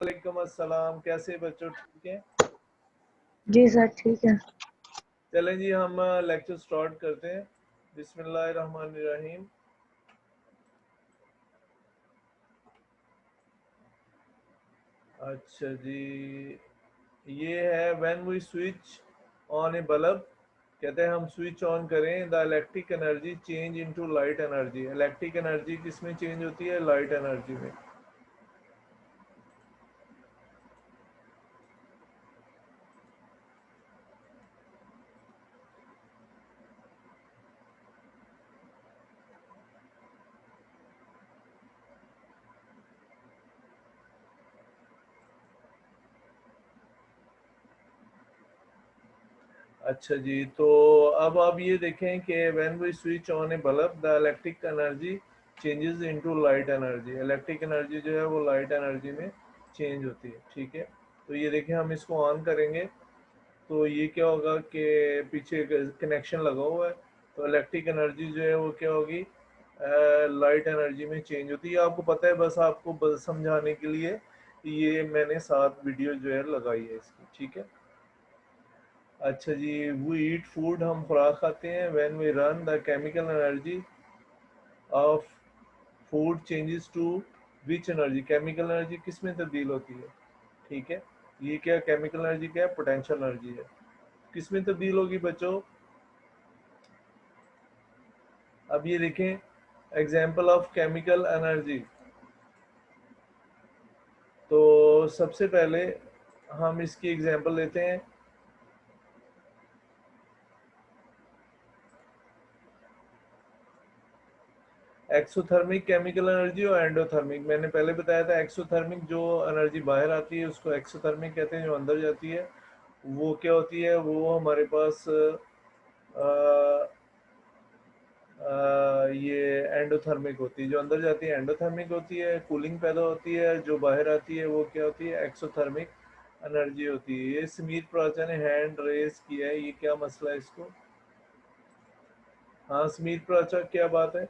वालेकुम अस्सलाम। कैसे बच्चों, ठीक है? जी सर ठीक है। चलें जी, हम लेक्चर स्टार्ट करते हैं। बिस्मिल्लाहिर्रहमानिर्रहीम। अच्छा जी, ये है when we switch on a bulb. कहते हैं हम स्विच ऑन करें, the electric energy change into light energy. Electric energy किस में चेंज होती है? लाइट एनर्जी में। अच्छा जी, तो अब आप ये देखें कि when we switch on a bulb the electric energy changes into light energy. Electric energy जो है वो लाइट एनर्जी में चेंज होती है, ठीक है? तो ये देखें, हम इसको ऑन करेंगे तो ये क्या होगा कि पीछे कनेक्शन लगा हुआ है, तो इलेक्ट्रिक एनर्जी जो है वो क्या होगी? लाइट एनर्जी में चेंज होती है। आपको पता है, बस आपको बस समझाने के लिए ये मैंने 7 वीडियो जो है लगाई है इसकी, ठीक है? अच्छा जी, वी ईट फूड, हम खुराक खाते हैं। When we run the chemical energy of food changes to which energy. Chemical energy किस में तब्दील होती है? ठीक है, ये क्या केमिकल एनर्जी क्या है? पोटेंशियल एनर्जी है। किस में तब्दील होगी बच्चों? अब ये देखें, एग्जाम्पल ऑफ केमिकल एनर्जी। तो सबसे पहले हम इसकी एग्जाम्पल लेते हैं। एक्सोथर्मिक केमिकल एनर्जी और एंडोथर्मिक। मैंने पहले बताया था, एक्सोथर्मिक जो एनर्जी बाहर आती है उसको एक्सोथर्मिक कहते हैं, जो अंदर जाती है वो क्या होती है? वो हमारे पास ये एंडोथर्मिक होती है। जो अंदर जाती है एंडोथर्मिक होती है, कूलिंग पैदा होती है। जो बाहर आती है वो क्या होती है? एक्सोथर्मिक एनर्जी होती है। ये समीर प्राचा ने हैंड रेस किया है, ये क्या मसला है इसको? हाँ समीर प्राचा, क्या बात है?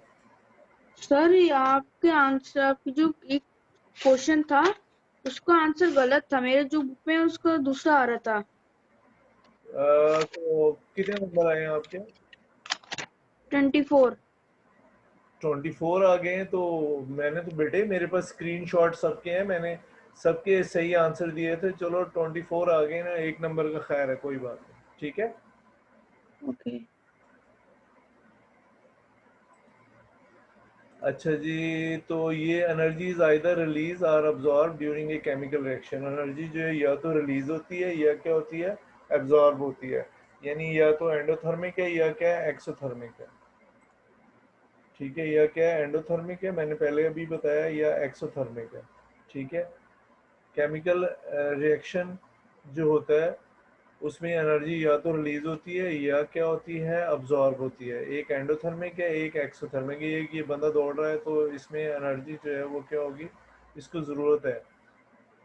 सर ये आपके आंसर, आपकी जो एक क्वेश्चन था उसका आंसर गलत था। मेरे जो बुक में उसका दूसरा आ रहा था। तो कितने नंबर आए हैं आपके? 24। 24 आ गए हैं। तो मैंने तो बेटे, मेरे पास स्क्रीनशॉट सबके हैं, मैंने सबके सही आंसर दिए थे। चलो 24 आ गए ना, एक नंबर का खैर है, कोई बात नहीं, ठीक है? ओके। अच्छा जी, तो ये एनर्जीज आइदर रिलीज और absorb during a chemical reaction. Energy जो है या तो रिलीज होती है या क्या होती है? एब्जॉर्ब होती है। यानी या तो एंडोथर्मिक है या क्या है? एक्सोथर्मिक है, ठीक है? या क्या है? एंडोथर्मिक है, मैंने पहले अभी बताया, या एक्सोथर्मिक है, ठीक है? केमिकल रिएक्शन जो होता है उसमें एनर्जी या तो रिलीज होती है या क्या होती है? अब्जॉर्ब होती है। एक एंडोथर्मिक है, एक एक्सोथर्मिक है। एक ये बंदा दौड़ रहा है तो इसमें एनर्जी जो है वो क्या होगी? इसको ज़रूरत है,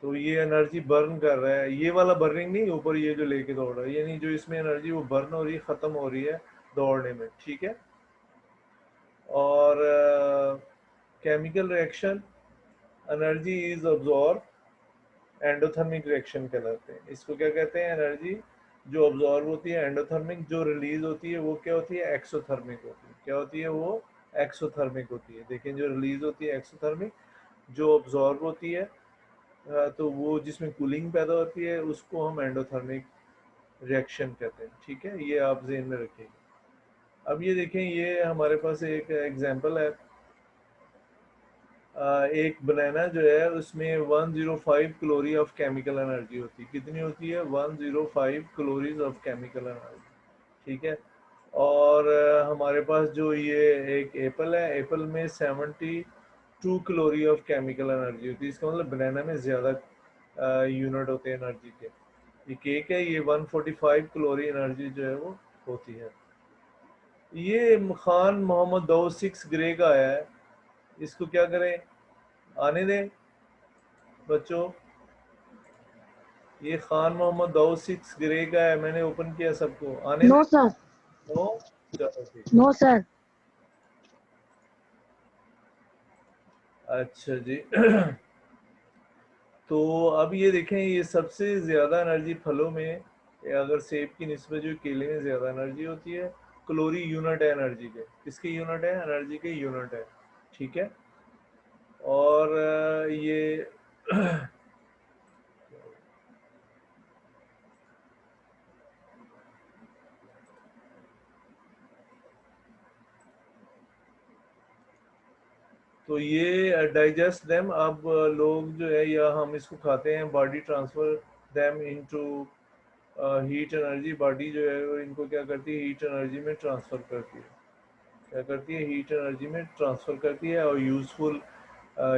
तो ये एनर्जी बर्न कर रहा है। ये वाला बर्निंग नहीं, ऊपर ये जो लेके दौड़ रहा है, यानी जो इसमें एनर्जी वो बर्न हो रही है, ख़त्म हो रही है दौड़ने में, ठीक है? और chemical reaction energy is absorb, endothermic reaction कहलाते हैं। इसको क्या कहते हैं? एनर्जी जो अब्जॉर्ब होती है एंडोथर्मिक, जो रिलीज होती है वो क्या होती है? एक्सोथर्मिक होती है। क्या होती है वो? एक्सोथर्मिक होती है। देखें, जो रिलीज होती है एक्सोथर्मिक, जो अब्जॉर्ब होती है तो वो जिसमें कूलिंग पैदा होती है उसको हम एंडोथर्मिक रिएक्शन कहते हैं, ठीक है? ये आप जेहन में रखिएगा। अब ये देखें, ये हमारे पास एक एग्जांपल है। एक बनाना जो है उसमें 105 कैलोरी ऑफ केमिकल एनर्जी होती है। कितनी होती है? 105 कैलोरीज ऑफ केमिकल एनर्जी, ठीक है? और हमारे पास जो ये एक एप्पल है, एप्पल में 72 कैलोरी ऑफ केमिकल एनर्जी होती है। इसका मतलब बनाना में ज़्यादा यूनिट होते हैं एनर्जी के। ये केक है, ये 145 कैलोरी एनर्जी जो है वो होती है। ये खान मोहम्मद दाऊद 6 ग्रे का आया है, इसको क्या करें? आने दें बच्चों। ये खान मोहम्मद दाऊद 6 ग्रे का है, मैंने ओपन किया, सबको आने नो दें। सर। नो, चलो ठीक। No sir. अच्छा जी तो अब ये देखें, ये सबसे ज़्यादा एनर्जी फलों में, अगर सेब की निस्बत जो केले में ज़्यादा एनर्जी होती है, कैलोरी यूनिट है एनर्जी के, किसके यूनिट है, एनर्जी के यूनिट है, ठीक है। और ये तो ये डाइजेस्ट देम, अब लोग जो है या हम इसको खाते हैं, body transfer them into heat energy, body जो है वो इनको क्या करती है, हीट एनर्जी में ट्रांसफ़र करती है, क्या करती है, हीट एनर्जी में ट्रांसफ़र करती है, और यूज़फुल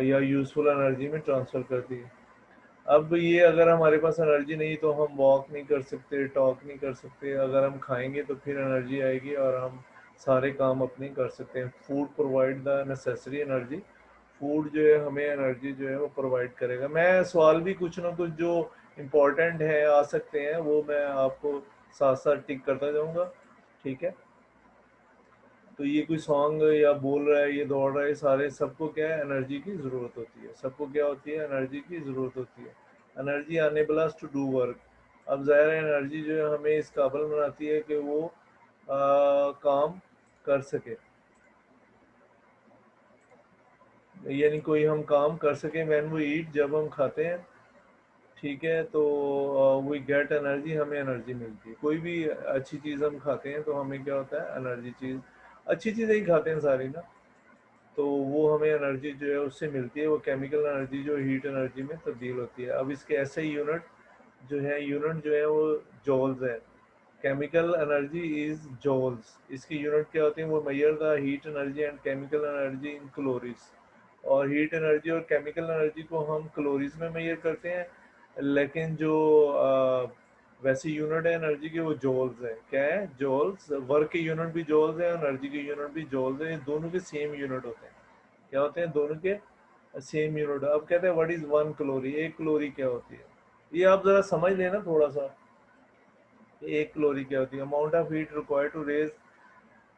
या यूज़फुल एनर्जी में ट्रांसफ़र करती है। अब ये अगर हमारे पास एनर्जी नहीं तो हम वॉक नहीं कर सकते, टॉक नहीं कर सकते, अगर हम खाएंगे तो फिर एनर्जी आएगी और हम सारे काम अपने कर सकते हैं। Food provide the necessary energy, food जो है हमें एनर्जी जो है वो प्रोवाइड करेगा। मैं सवाल भी कुछ ना कुछ जो इम्पोर्टेंट है आ सकते हैं वो मैं आपको साथ साथ टिक करता जाऊंगा, ठीक है। तो ये कोई सॉन्ग या बोल रहा है, ये दौड़ रहा है, सारे सबको क्या है, एनर्जी की ज़रूरत होती है, सबको क्या होती है, एनर्जी की ज़रूरत होती है। Energy enable us to do work, अब ज़ाहिर है एनर्जी जो है हमें इस काबिल बनाती है कि वो काम कर सके, यानी कोई हम काम कर सके। व्हेन वी ईट, जब हम खाते हैं, ठीक है, तो वी गेट एनर्जी, हमें एनर्जी मिलती है। कोई भी अच्छी चीज़ हम खाते हैं तो हमें क्या होता है, एनर्जी, चीज़ अच्छी चीज़ें ही खाते हैं सारी ना, तो वो हमें एनर्जी जो है उससे मिलती है, वो केमिकल एनर्जी जो हीट एनर्जी में तब्दील होती है। अब इसके ऐसे यूनिट जो है, यूनिट जो है वो जॉल्स है। केमिकल एनर्जी इज जॉल्स, इसकी यूनिट क्या होती है, वो measure the heat energy and chemical energy in calories. और हीट एनर्जी और केमिकल एनर्जी को हम क्लोरीज में मेजर करते हैं, लेकिन जो वैसे यूनिट है एनर्जी के वो जॉल्स है। क्या है, जॉल्स, वर्क की यूनिट भी जॉल्स है, एनर्जी की यूनिट भी जॉल्स है, ये दोनों के सेम यूनिट होते हैं। क्या होते हैं, दोनों के सेम यूनिट। अब कहते हैं व्हाट इज वन कैलोरी, एक कैलोरी क्या होती है, ये आप जरा समझ लेना थोड़ा सा, एक कैलोरी क्या होती है। Amount of heat required to raise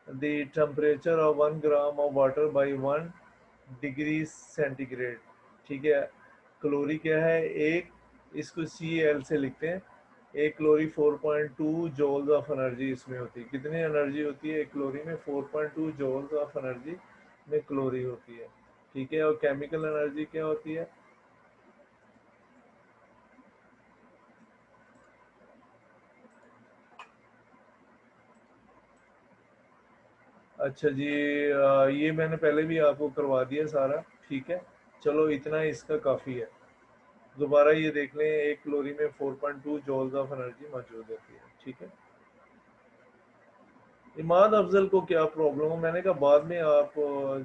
the temperature of 1 gram of water by 1 degree centigrade, ठीक है। कैलोरी क्या है, एक, इसको सी एल से लिखते हैं। एक कैलोरी 4.2 जॉल्स ऑफ एनर्जी इसमें होती है। कितनी एनर्जी होती है एक कैलोरी में, 4.2 जॉल्स ऑफ एनर्जी में कैलोरी होती है, ठीक है। और केमिकल एनर्जी क्या होती है, अच्छा जी, ये मैंने पहले भी आपको करवा दिया सारा, ठीक है। चलो इतना इसका काफ़ी है। दोबारा ये देख लें, एक कैलोरी में 4.2 जॉल्स ऑफ एनर्जी मौजूद होती है, ठीक है। इमाद अफजल को क्या प्रॉब्लम हो, मैंने कहा बाद में आप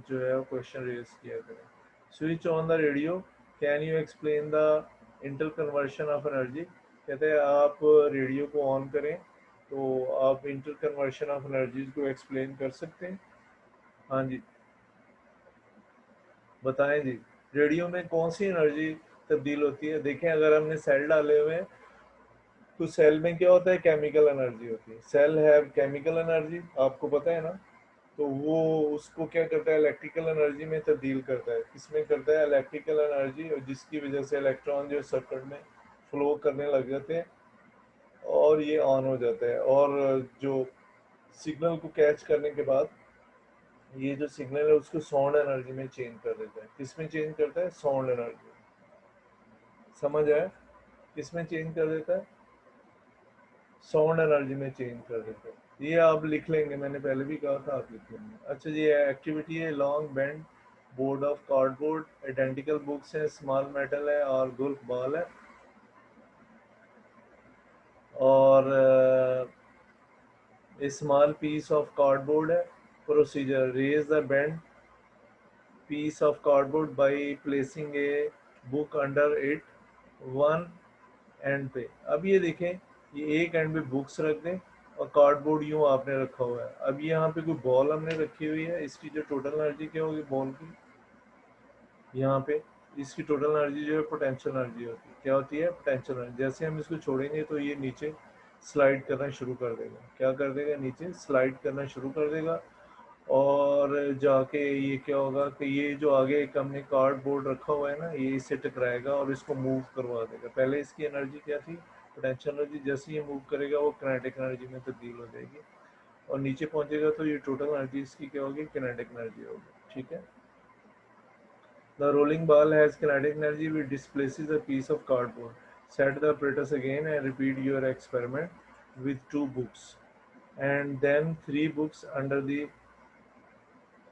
जो है क्वेश्चन रेज किया करें। Switch on the radio, can you explain the inter conversion of energy, कहते हैं आप रेडियो को ऑन करें तो आप इंटर कन्वर्शन ऑफ एनर्जीज को एक्सप्लेन कर सकते हैं। हाँ जी, बताएं जी, रेडियो में कौन सी एनर्जी तब्दील होती है। देखें, अगर हमने सेल डाले हुए हैं तो सेल में क्या होता है, केमिकल एनर्जी होती है। सेल है केमिकल एनर्जी, आपको पता है ना। तो वो उसको क्या करता है, इलेक्ट्रिकल एनर्जी में तब्दील करता है। किसमें करता है, इलेक्ट्रिकल एनर्जी, और जिसकी वजह से इलेक्ट्रॉन जो सर्किट में फ्लो करने लग जाते हैं और ये ऑन हो जाता है। और जो सिग्नल को कैच करने के बाद ये जो सिग्नल है उसको साउंड एनर्जी में चेंज कर देता है। किस में चेंज करता है, साउंड एनर्जी, समझ आया, किस में चेंज कर देता है, साउंड एनर्जी में चेंज कर देते हैं। ये आप लिख लेंगे, मैंने पहले भी कहा था, आप लिख लेंगे। अच्छा जी, एक्टिविटी है, long bend board of cardboard, identical books है, स्मॉल मेटल है और गोल्फ बॉल है। और स्मॉल पीस ऑफ कार्डबोर्ड है। Procedure, raise the bend piece of cardboard by placing a book under it, one and पे। अब ये देखें, ये एक एंड पे बुक्स रख दें और कार्डबोर्ड यूं आपने रखा हुआ है। अब यहाँ पे कोई बॉल हमने रखी हुई है, इसकी जो टोटल एनर्जी क्या होगी बॉल की, यहाँ पे इसकी टोटल एनर्जी जो है पोटेंशियल एनर्जी होती है। क्या होती है, पोटेंशियल एनर्जी। जैसे हम इसको छोड़ेंगे तो ये नीचे स्लाइड करना शुरू कर देगा। क्या कर देगा, नीचे स्लाइड करना शुरू कर देगा। और जाके ये क्या होगा कि ये जो आगे एक हमने कार्डबोर्ड रखा हुआ है ना, ये इससे टकराएगा और इसको मूव करवा देगा। पहले इसकी एनर्जी क्या थी, पोटेंशियल एनर्जी, जैसे ये मूव करेगा वो किनेटिक एनर्जी में तब्दील हो जाएगी और नीचे पहुंचेगा तो ये टोटल एनर्जी इसकी क्या होगी, किनेटिक एनर्जी होगी। ठीक है। The rolling ball has kinetic energy which displaces a piece of cardboard. Set the apparatus again and repeat your experiment with 2 books and then 3 books under the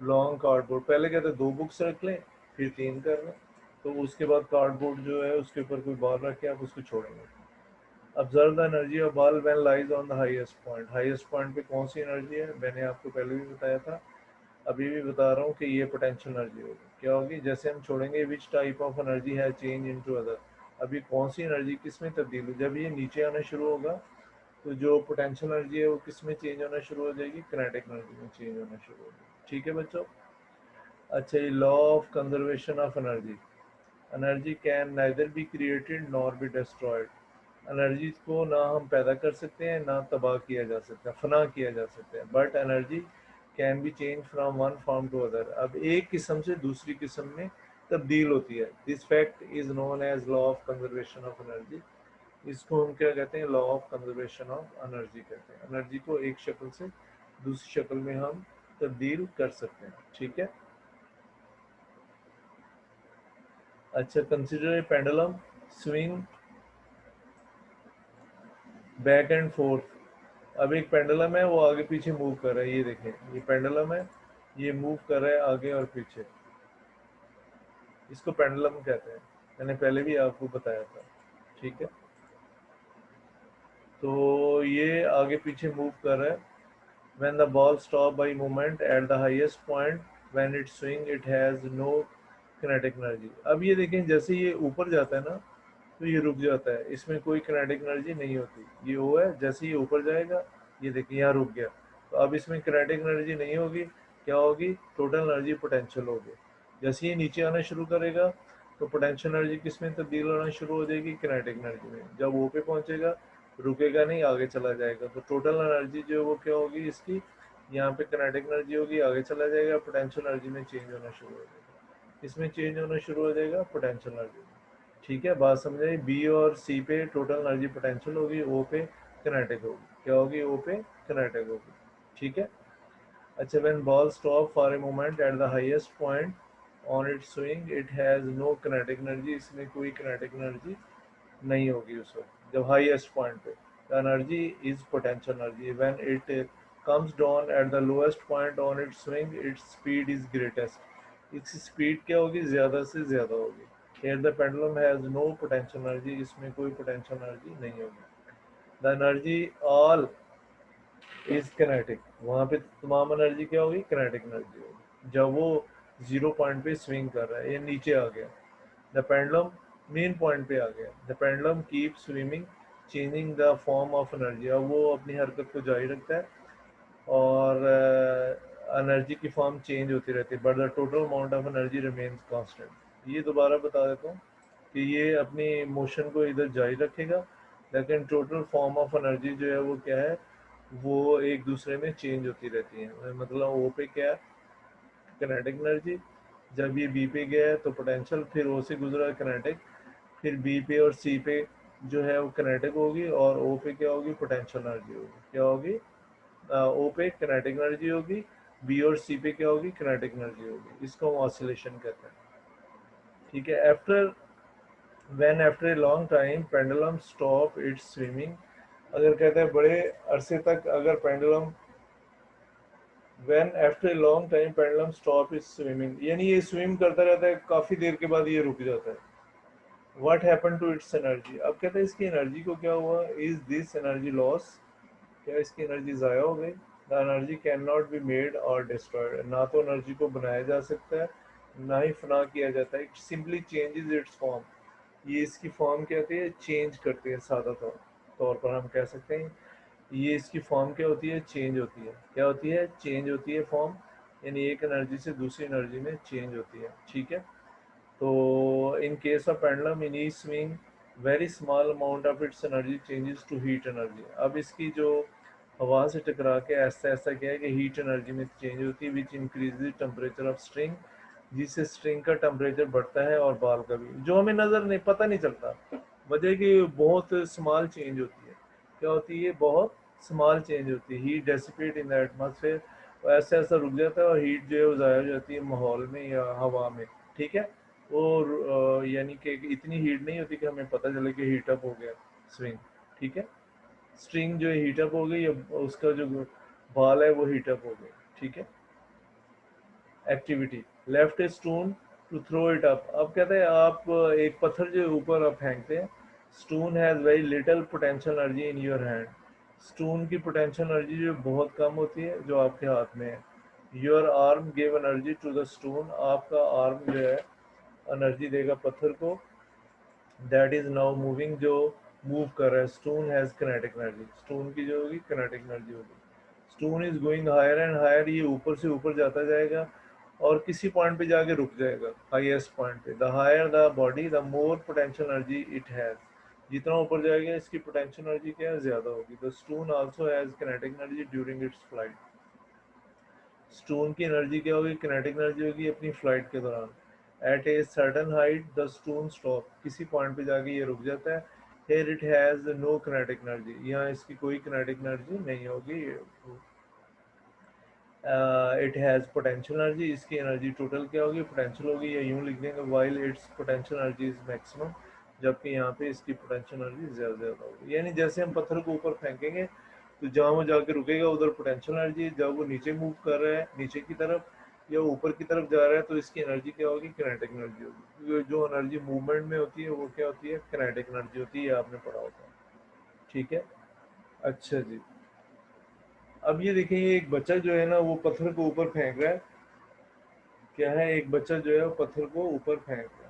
long cardboard. पहले कहते हैं 2 books रख लें, फिर 3 कर लें, तो उसके बाद कार्डबोर्ड जो है उसके ऊपर कोई बॉल रख के आप उसको छोड़ेंगे। Observe the energy of ball when lies on the highest point. Highest point पे कौन सी एनर्जी है, मैंने आपको पहले भी बताया था, अभी भी बता रहा हूँ कि ये पोटेंशियल एनर्जी होगी। क्या होगी, जैसे हम छोड़ेंगे विच टाइप ऑफ एनर्जी है चेंज इनटू अदर, अभी कौन सी एनर्जी किस में तब्दील हो, जब ये नीचे आना शुरू होगा तो जो पोटेंशियल एनर्जी है वो किस में चेंज होना शुरू हो जाएगी, किनेटिक एनर्जी में चेंज होना शुरू हो जाएगी। ठीक है बच्चों। अच्छा, ये law of conservation of energy. Energy can neither be created nor be destroyed. Energy को ना हम पैदा कर सकते हैं ना तबाह किया जा सकता है, फना किया जा सकता है, but energy can be change from one form to other. अब एक किस्म से दूसरी किस्म में तब्दील होती है। This fact is known as law of conservation of energy. इसको हम क्या कहते हैं, law of conservation of energy कहते हैं। एनर्जी को एक शक्ल से दूसरी शक्ल में हम तब्दील कर सकते हैं। ठीक है। अच्छा, consider a pendulum swing back and fourth. अब एक पेंडुलम है, वो आगे पीछे मूव कर रहा है, ये देखें, ये पेंडुलम है, ये मूव कर रहा है आगे और पीछे, इसको पेंडुलम कहते हैं, मैंने पहले भी आपको बताया था। ठीक है। तो ये आगे पीछे मूव कर रहा है। When the ball stop by movement at the highest point when it swing it has no kinetic energy. अब ये देखें, जैसे ये ऊपर जाता है ना तो ये रुक जाता है, इसमें कोई किनेटिक एनर्जी नहीं होती। ये वो है, जैसे ये ऊपर जाएगा, ये देखिए यहाँ रुक गया, तो अब इसमें किनेटिक एनर्जी नहीं होगी, क्या होगी, टोटल एनर्जी पोटेंशियल होगी। जैसे ये नीचे आना शुरू करेगा तो पोटेंशियल एनर्जी किस में तब्दील होना शुरू हो जाएगी, किनेटिक एनर्जी में। जब वो पे पहुंचेगा रुकेगा नहीं, आगे चला जाएगा, तो टोटल एनर्जी जो है वो क्या होगी इसकी, यहाँ पे किनेटिक एनर्जी होगी, आगे चला जाएगा, पोटेंशियल एनर्जी में चेंज होना शुरू हो जाएगा, इसमें चेंज होना शुरू हो जाएगा पोटेंशियल एनर्जी में। ठीक है, बात समझाई। बी और सी पे टोटल एनर्जी पोटेंशियल होगी, ओ पे किनेटिक होगी, क्या होगी, ओ पे किनेटिक होगी। ठीक है। अच्छा, when ball stop for a moment at the highest point on its swing it has no kinetic energy, इसमें कोई किनेटिक एनर्जी नहीं होगी उस वक्त जब हाईएस्ट पॉइंट पे। The energy is potential energy. When it comes down at the lowest point on its swing its speed is greatest, इसकी speed क्या होगी, ज़्यादा से ज़्यादा होगी। Here the pendulum has no potential energy, इसमें कोई potential energy नहीं होगी। The energy all is kinetic, वहाँ पे तमाम एनर्जी क्या होगी, kinetic एनर्जी होगी। जब वो 0 पॉइंट पे स्विंग कर रहा है, ये नीचे आ गया, द पेंडुलम मेन पॉइंट पे आ गया, the pendulum keep swimming changing the form of energy. अब वो अपनी हरकत को जारी रखता है और एनर्जी की फॉर्म चेंज होती रहती है, but the total amount of energy remains constant. ये दोबारा बता देता हूँ कि ये अपनी मोशन को इधर जारी रखेगा, लेकिन टोटल फॉर्म ऑफ एनर्जी जो है वो क्या है, वो एक दूसरे में चेंज होती रहती है। मतलब ओ पे क्या है, किनेटिक एनर्जी, जब ये बी पे गया है तो पोटेंशियल, फिर ओ से गुजरा किनेटिक, फिर बी पे और सी पे जो है वो किनेटिक होगी और ओ पे क्या होगी, पोटेंशियल एनर्जी होगी। क्या होगी, ओ पे किनेटिक एनर्जी होगी, बी और सी पे क्या होगी, किनेटिक एनर्जी होगी। इसको हम ऑसिलेशन कहते हैं। ठीक है। After when after a long time pendulum stop it's swimming, अगर कहते हैं बड़े अरसे तक अगर pendulum, when after a long time pendulum stop it's swimming, यानी ये स्विम करता रहता है, काफ़ी देर के बाद ये रुक जाता है। What happen to its energy, अब कहते हैं इसकी एनर्जी को क्या हुआ, इज दिस एनर्जी लॉस, क्या इसकी एनर्जी ज़ाया हो गई। The energy can not be made और डिस्ट्रॉयड, ना तो एनर्जी को बनाया जा सकता है ना ही फना किया जाता है, it simply changes it's form, ये इसकी फॉर्म क्या होती है, चेंज करती है। सादा तौर पर हम कह सकते हैं ये इसकी फॉर्म क्या होती है, चेंज होती है। क्या होती है, चेंज होती है फॉर्म, यानी एक एनर्जी से दूसरी एनर्जी में चेंज होती है। ठीक है। तो in case of pendulum in each swing very small amount of its energy changes to heat energy. अब इसकी जो हवा से टकरा के ऐसा ऐसा क्या है कि हीट एनर्जी में चेंज होती है, which increase temperature of string, जिससे स्ट्रिंग का टेम्परेचर बढ़ता है और बाल का भी, जो हमें नजर नहीं पता नहीं चलता। वजह कि बहुत स्मॉल चेंज होती है। क्या होती है? बहुत स्मॉल चेंज होती है। Heat dissipate in the atmosphere, ऐसा ऐसा रुक जाता है और हीट जो है वो ज़ाहिर हो जाती है माहौल में या हवा में। ठीक है। और यानी कि इतनी हीट नहीं होती कि हमें पता चले कि हीट अप हो गया स्विंग। ठीक है। स्ट्रिंग जो है हीटअप हो गई या उसका जो बाल है वो हीटअप हो गया। ठीक है। Activity, left a stone to throw it up. अब कहते हैं आप एक पत्थर जो ऊपर आप फेंकते हैं। Stone has very little potential energy in your hand. Stone की पोटेंशियल एनर्जी जो बहुत कम होती है जो आपके हाथ में है। Your arm give energy to the stone. आपका आर्म जो है एनर्जी देगा पत्थर को। दैट इज नाउ मूविंग, जो मूव कर रहा है। Stone has kinetic energy. Stone की जो होगी किनेटिक एनर्जी होगी। Stone is going higher and higher, ये ऊपर से ऊपर जाता जाएगा और किसी पॉइंट पे जाके रुक जाएगा, हाईएस्ट पॉइंट पे। The higher the body the more potential energy it has. जितना ऊपर जाएगा इसकी पोटेंशियल एनर्जी क्या है, ज्यादा होगी। The stone also has kinetic energy during its flight. स्टोन की एनर्जी क्या होगी, किनेटिक एनर्जी होगी अपनी फ्लाइट के दौरान। At a certain height the stone stop, किसी पॉइंट पे जाके ये रुक जाता है। Here it has no kinetic energy, यहाँ इसकी कोई किनेटिक एनर्जी नहीं होगी। इट हैज़ पोटेंशियल एनर्जी, इसकी एनर्जी टोटल क्या होगी, पोटेंशियल होगी, या यूँ लिख देंगे while it's potential energy is maximum, जबकि यहाँ पे इसकी पोटेंशियल एनर्जी ज़्यादा होगी। यानी जैसे हम पत्थर को ऊपर फेंकेंगे तो जहाँ वो जाके रुकेगा उधर पोटेंशियल एनर्जी, जब वो नीचे मूव कर रहा है नीचे की तरफ या ऊपर की तरफ जा रहा है तो इसकी एनर्जी क्या होगी, किनेटिक एनर्जी होगी। क्योंकि जो एनर्जी मूवमेंट में होती है वो क्या होती है, किनेटिक एनर्जी होती है, आपने पढ़ा होता है। ठीक है। अच्छा जी। अब ये देखिए, एक बच्चा जो है ना वो पत्थर को ऊपर फेंक रहा है। क्या है, एक बच्चा जो है वो पत्थर को ऊपर फेंक रहा है।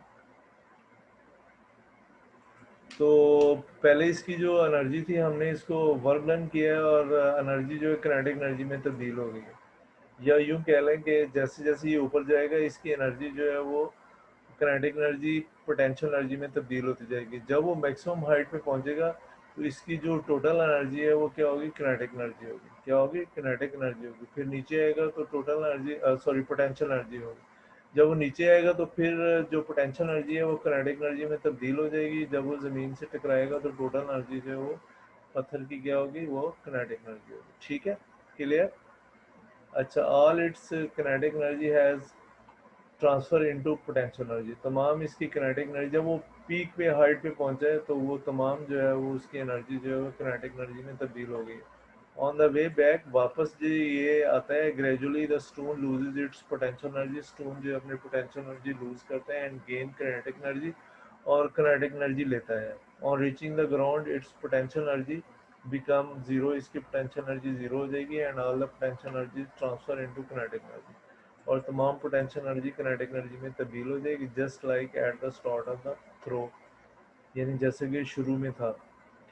तो पहले इसकी जो एनर्जी थी हमने इसको वर्क डन किया है और एनर्जी जो है किनेटिक एनर्जी में तब्दील हो गई है। या यूं कह लें कि जैसे जैसे ये ऊपर जाएगा इसकी एनर्जी जो है वो किनेटिक एनर्जी पोटेंशियल एनर्जी में तब्दील होती जाएगी। जब वो मैक्सिमम हाइट पे पहुंचेगा तो इसकी जो टोटल एनर्जी है वो क्या होगी, किनेटिक एनर्जी होगी। क्या होगी, किनेटिक एनर्जी होगी। फिर नीचे आएगा तो total energy, sorry, potential energy होगी। जब वो नीचे आएगा तो फिर जो पोटेंशियल एनर्जी है वो किनेटिक एनर्जी में तब्दील हो जाएगी। जब वो ज़मीन से टकराएगा तो टोटल एनर्जी जो है वो पत्थर की क्या होगी, वो किनेटिक एनर्जी होगी। ठीक है, क्लियर। अच्छा, all it's kinetic energy has transfer into potential energy. तमाम इसकी किनेटिक एनर्जी जब वो पीक पे हाइट पे पहुंचा है तो वो तमाम जो है वो उसकी एनर्जी जो है वो किनेटिक एनर्जी में तब्दील हो गई। ऑन द वे बैक, वापस जो ये आता है, gradually the stone loses it's potential energy. Stone जो अपने पोटेंशियल एनर्जी लूज करता है एंड गेन किनेटिक एनर्जी, और किनेटिक एनर्जी लेता है। On reaching the ground it's potential energy become zero, इसकी पोटेंशियल एनर्जी जीरो हो जाएगी and all the potential energy transfer into kinetic energy, और तमाम पोटेंशियल एनर्जी किनेटिक एनर्जी में तब्दील हो जाएगी। Just like at the start of the throw, यानी जैसे कि शुरू में था।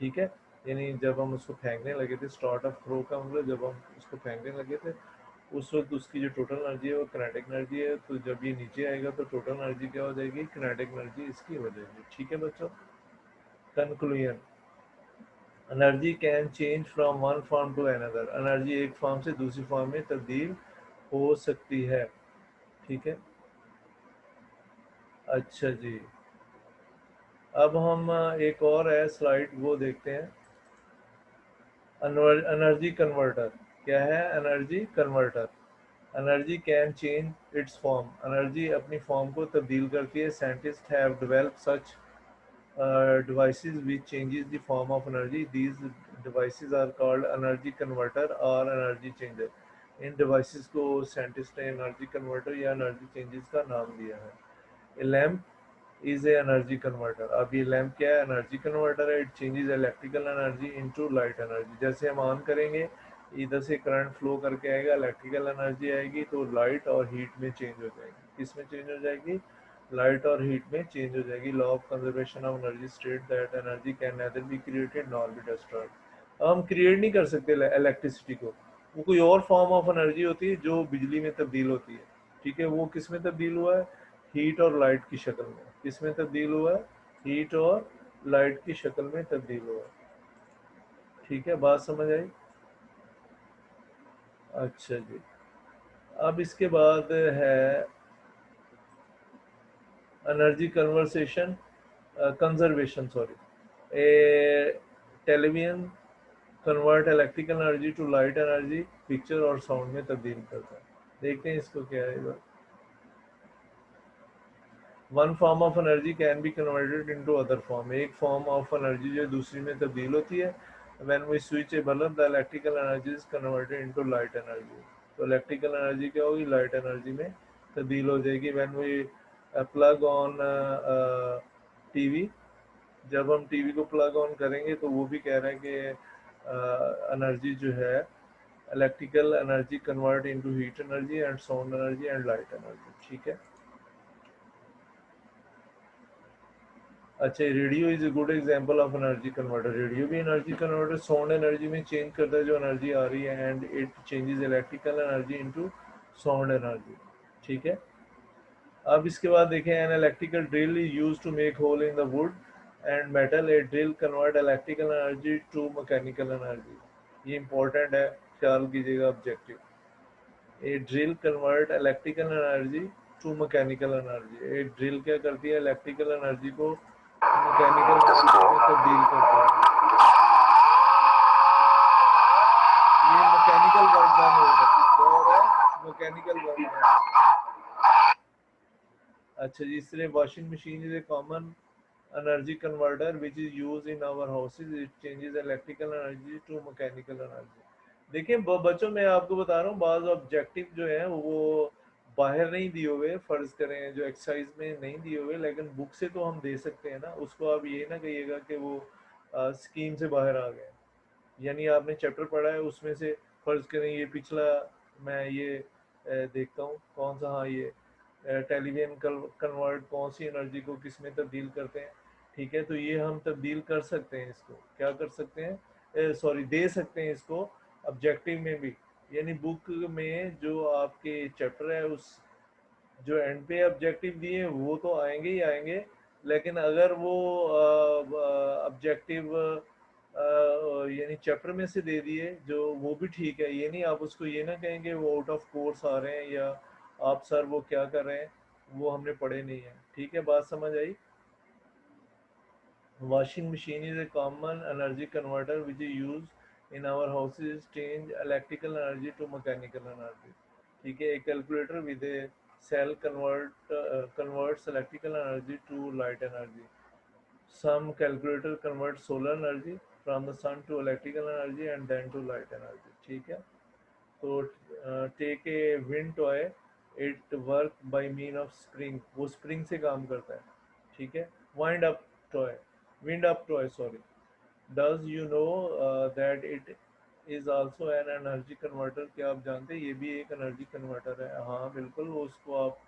ठीक है। यानी जब हम उसको फेंकने लगे थे, स्टार्ट ऑफ थ्रो का मतलब जब हम उसको फेंकने लगे थे उस वक्त उसकी जो टोटल एनर्जी है वो किनेटिक एनर्जी है। तो जब ये नीचे आएगा तो टोटल एनर्जी क्या हो जाएगी, किनेटिक एनर्जी इसकी हो जाएगी। ठीक है बच्चों। Conclusion, energy can change from one form to another. Energy एक फॉर्म से दूसरी फॉर्म में तब्दील हो सकती है। ठीक है। अच्छा जी। अब हम एक और है स्लाइड वो देखते हैं। एनर्जी कन्वर्टर क्या है, energy converter. Energy can change it's form, energy अपनी फॉर्म को तब्दील करती है। Scientist have developed such devices which changes the form of energy. These devices are called energy converter और energy changer। इन devices को scientist ने energy converter या energy changes का नाम दिया है। A lamp is a energy converter। अब ये लैम्प क्या है, एनर्जी कन्वर्टर है। It changes electrical energy into light energy. जैसे हम ऑन करेंगे इधर से करंट फ्लो करके आएगा, इलेक्ट्रिकल एनर्जी आएगी तो लाइट और हीट में चेंज हो जाएगी। किस में चेंज हो जाएगी, लाइट और हीट में चेंज हो जाएगी। Law of conservation of energy state that energy can nether be created nor be destroyed. हम क्रिएट नहीं कर सकते इलेक्ट्रिसिटी को, वो कोई और फॉर्म ऑफ एनर्जी होती है जो बिजली में तब्दील होती है। ठीक है। वो किस में तब्दील हुआ है, हीट और लाइट की शक्ल में। किस में तब्दील हुआ है, हीट और लाइट की शक्ल में तब्दील हुआ है। ठीक है, बात समझ आई। अच्छा जी, अब इसके बाद है energy conversation conservation, sorry. A television convert electrical energy to light energy, picture और साउंड में तब्दील करता है। देखते हैं इसको क्या है। One form of energy can be converted into other form, एक फॉर्म ऑफ एनर्जी जो दूसरी में तब्दील होती है। When we switch a bulb the electrical energy is converted into light energy, तो इलेक्ट्रिकल एनर्जी क्या होगी, लाइट एनर्जी में तब्दील हो जाएगी। When we plug on TV, जब हम टीवी को प्लग ऑन करेंगे तो वो भी कह रहे हैं कि एनर्जी जो है electrical energy convert into heat energy and sound energy and light energy, ठीक है। अच्छा, radio is a good example of energy converter, radio भी एनर्जी कन्वर्टर साउंड एनर्जी में चेंज करता है जो एनर्जी आ रही है, and it changes electrical energy into sound energy, ठीक है। अब इसके बाद देखें, an electrical drill is used to make hole in the wood and metal, A drill convert electrical energy to mechanical energy. ये इंपॉर्टेंट है, ख्याल कीजिएगा objective. A drill convert electrical energy to mechanical energy, एक drill क्या करती है, electrical energy को mechanical energy में तब्दील करती है। ये मैकेनिकल वर्क डन हो रहा है, क्या हो रहा है, मैकेनिकल वर्क डन। अच्छा जी, इसलिए washing machine is a common energy converter which is use in our houses, it changes electrical energy to mechanical energy. देखिए बच्चों, मैं आपको बता रहा हूँ, बाज ऑब्जेक्टिव जो है वो बाहर नहीं दिए हुए, फर्ज करें जो एक्सरसाइज में नहीं दिए हुए, लेकिन बुक से तो हम दे सकते हैं ना, उसको आप ये ना कहिएगा कि वो स्कीम से बाहर आ गए। यानी आपने चैप्टर पढ़ा है, उसमें से फर्ज करें ये पिछला, मैं ये देखता हूँ कौन सा, हाँ ये टेलीविजन कन्वर्ट कौन सी एनर्जी को किस में तब्दील करते हैं, ठीक है। तो ये हम तब्दील कर सकते हैं, इसको क्या कर सकते हैं, सॉरी दे सकते हैं इसको ऑब्जेक्टिव में भी। यानी बुक में जो आपके चैप्टर है उस जो एंड पे ऑब्जेक्टिव दिए वो तो आएंगे ही आएंगे, लेकिन अगर वो ऑब्जेक्टिव यानी चैप्टर में से दे दिए जो, वो भी ठीक है। ये नहीं आप उसको ये ना कहेंगे वो आउट ऑफ कोर्स आ रहे हैं, या आप सर वो क्या कर रहे हैं, वो हमने पढ़े नहीं है, ठीक है। बात समझ आई। Washing machine is a common energy converter which is used in our houses to change electrical energy to mechanical energy. ठीक है, एक calculator with a cell converts electrical energy to light energy. Some calculator convert solar energy from the sun to electrical energy and then to light energy. ठीक है, तो take a wind toy, it work by mean of spring, वो spring से काम करता है, ठीक है। wind up toy wind up toy, sorry, does you know that it is also an energy converter, क्या आप जानते हैं ये भी एक एनर्जी कन्वर्टर है। हाँ बिल्कुल, वो उसको आप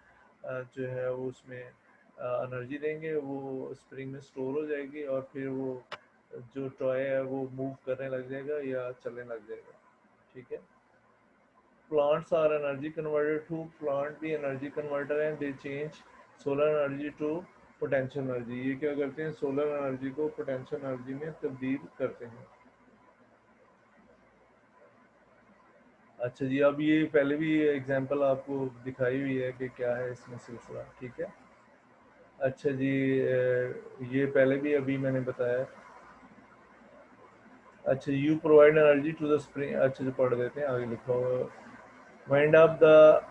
जो है वो उसमें एनर्जी देंगे, वो स्प्रिंग में स्टोर हो जाएगी, और फिर वो जो टॉय है वो मूव करने लग जाएगा या चलने लग जाएगा, ठीक है। Plants are energy converter too, plant भी energy converter हैं, they change solar energy to potential energy, ये क्या करते हैं, solar energy को potential energy में तब्दील करते हैं। अच्छा जी, अब ये पहले भी एग्जांपल आपको दिखाई हुई है कि क्या है इसमें सिलसिला, ठीक है। अच्छा जी, ये पहले भी अभी मैंने बताया। अच्छा, you provide energy to the spring, अच्छा जो पढ़ देते हैं, आगे लिखा हुआ, wind up the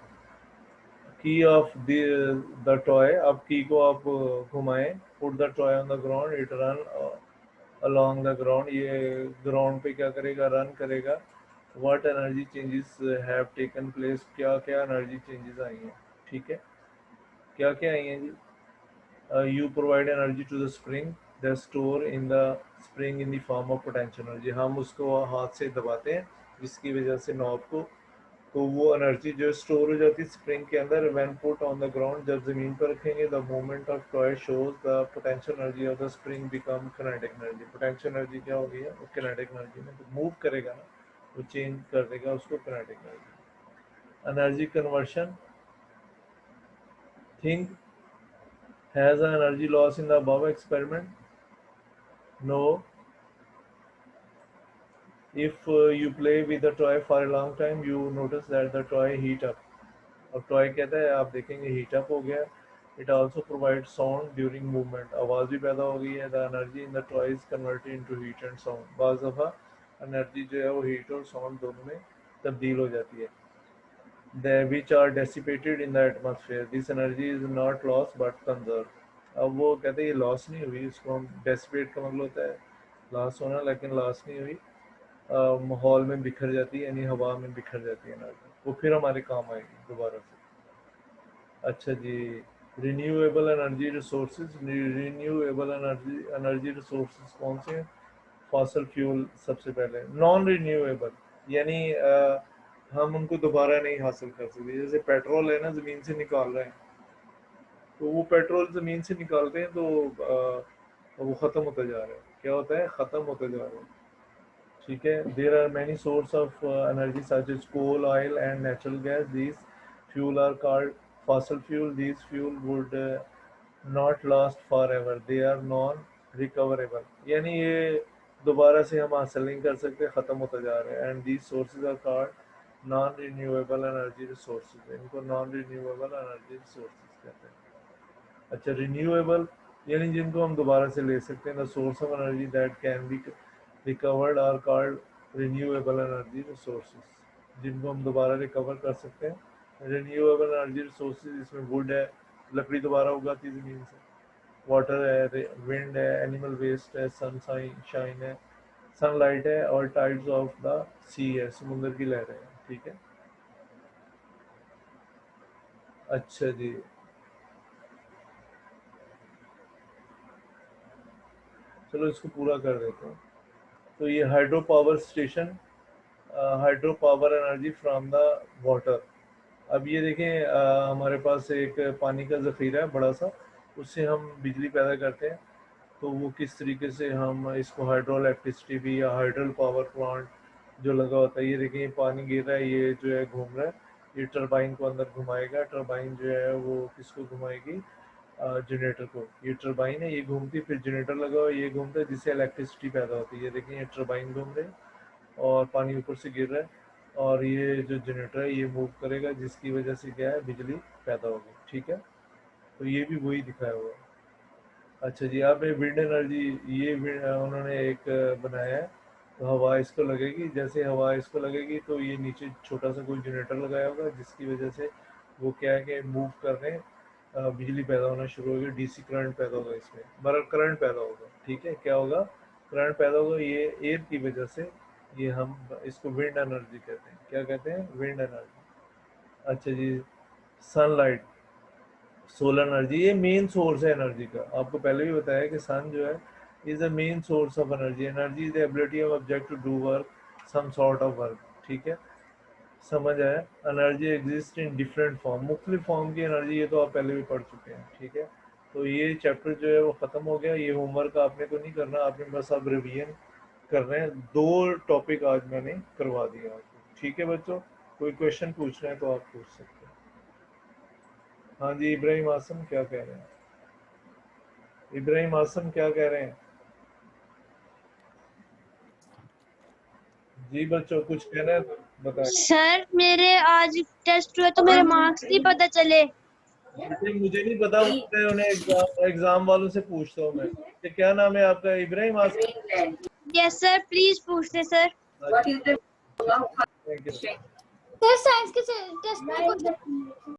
key of the toy, अब की को आप घुमाएं, put the toy on the ground, it run along the ground, ये ग्राउंड पे क्या करेगा, रन करेगा। What energy changes have taken place, क्या क्या एनर्जी चेंजेस आई हैं, ठीक है। क्या क्या आई हैं जी, you provide energy to the spring the store in the spring in the form of potential energy, हम उसको हाथ से दबाते हैं जिसकी वजह से नॉब को, तो वो एनर्जी जो स्टोर हो जाती है स्प्रिंग के अंदर। When put on the ground, जब जमीन पर रखेंगे, the movement of toy shows the potential energy of the spring become kinetic energy, potential energy क्या हो गई है, वो किनेटिक एनर्जी में तो मूव करेगा ना, वो चेंज कर देगा उसको kinetic energy. Energy conversion, think has an energy loss in the above experiment, no, If you play with the toy for a long time, you notice that the toy heat up. अब toy कहता है, आप देखेंगे heat up हो गया. It also provide sound during movement. आवाज़ भी पैदा हो गई है. The energy in the toy is converted into heat and sound. बाज़ दफ़ा एनर्जी जो है वो हीट और साउंड दोनों में तब्दील हो जाती है. Which are dissipated in the atmosphere. This energy is not lost but conserved. अब वो कहते हैं ये लॉस नहीं हुई, इसको हम डेसिपेट का मतलब होता है लॉस होना, लेकिन लॉस नहीं हुई. माहौल में बिखर जाती है, यानी हवा में बिखर जाती है एनर्जी, वो फिर हमारे काम आएगी दोबारा से. अच्छा जी, renewable energy resources. Renewable energy resources कौन से हैं? फॉसल फ्यूल सबसे पहले. नॉन रिन्यूएबल यानी हम उनको दोबारा नहीं हासिल कर सकते. जैसे पेट्रोल है ना, ज़मीन से निकाल रहे हैं, तो वो पेट्रोल ज़मीन से निकालते हैं तो वो ख़त्म होता जा रहा है. क्या होता है? ख़त्म होता जा रहा है. ठीक है. There are many source of energy such as coal, oil and natural gas. These fuel are called fossil fuel. These fuel would not last forever. They are non recoverable. यानी ये दोबारा से हम हासिल नहीं कर सकते, ख़त्म होता जा रहा है. And these sources are called non renewable energy resources. इनको नॉन रिन्यूएबल एनर्जी रिसोर्सेज कहते हैं. अच्छा, रिन्यूएबल यानी जिनको हम दोबारा से ले सकते हैं. The source of energy that can be recovered are called renewable energy resources. जिनको हम दोबारा रिकवर कर सकते हैं. रिन्यूएबल एनर्जी रिसोर्सेज इसमें वुड है, लकड़ी दोबारा उगाती है ज़मीन से. वाटर है, विंड है, एनिमल वेस्ट है, सनशाइन है, सनलाइट है, और टाइड्स ऑफ द सी है, समुद्र की लहरें हैं. ठीक है. अच्छा जी, चलो इसको पूरा कर देते हैं. तो ये hydro power station, hydro power energy from the water. अब ये देखें, हमारे पास एक पानी का ज़ख़ीरा है बड़ा सा, उससे हम बिजली पैदा करते हैं. तो वो किस तरीके से हम इसको हाइड्रो इलेक्ट्रिसिटी भी या हाइड्रल पावर प्लांट जो लगा होता है. ये देखें, ये पानी गिर रहा है, ये जो है घूम रहा है, ये टरबाइन को अंदर घुमाएगा. टरबाइन जो है वो किसको घुमाएगी? जनरेटर को. ये टरबाइन है, ये घूमती, फिर जनरेटर लगा हुआ, ये घूमता है, जिससे इलेक्ट्रिसिटी पैदा होती है. ये देखें, ये टरबाइन घूम रहे हैं और पानी ऊपर से गिर रहा है, और ये जो जनरेटर है ये मूव करेगा, जिसकी वजह से क्या है? बिजली पैदा होगी. ठीक है. तो ये भी वही दिखाया हुआ है. अच्छा जी, यहाँ पे विंड एनर्जी, ये उन्होंने एक बनाया है. तो हवा इसको लगेगी, जैसे हवा इसको लगेगी तो ये नीचे छोटा सा कोई जनरेटर लगाया होगा, जिसकी वजह से वो क्या है कि मूव कर रहे हैं, बिजली पैदा होना शुरू होगी. डीसी करंट पैदा होगा इसमें, बड़ा करंट पैदा होगा. ठीक है. क्या होगा? करंट पैदा होगा, ये एयर की वजह से. ये हम इसको विंड एनर्जी कहते हैं. क्या कहते हैं? Wind energy. अच्छा जी, सनलाइट, सोलर एनर्जी, ये मेन सोर्स है एनर्जी का. आपको पहले भी बताया कि सन जो है is the main source of energy. Energy is the ability of object to do work, some sort of work. ठीक है. समझ आया? Energy exist in different form, मुख्तलिफ फॉर्म की एनर्जी. ये तो आप पहले भी पढ़ चुके हैं. ठीक है. तो ये चैप्टर जो है वो ख़त्म हो गया. ये होमवर्क आपने तो नहीं करना, आपने बस अब रिवीजन कर रहे हैं. 2 टॉपिक आज मैंने करवा दिया आपको. ठीक है बच्चों, कोई क्वेश्चन पूछना है तो आप पूछ सकते हैं. हाँ जी, इब्राहिम आसम क्या कह रहे हैं? इब्राहिम आसम क्या कह रहे हैं? जी बच्चों, कुछ कहना है तो बताएं. सर मेरे आज टेस्ट हुए तो मेरे मार्क्स नहीं पता चले. मुझे नहीं पता, मैं उन्हें एग्जाम वालों से पूछता हूँ मैं. कि क्या नाम है आपका? Ibrahim Asam. Yes sir, please पूछते sir. Thank you. Sir science के टेस्ट में कुछ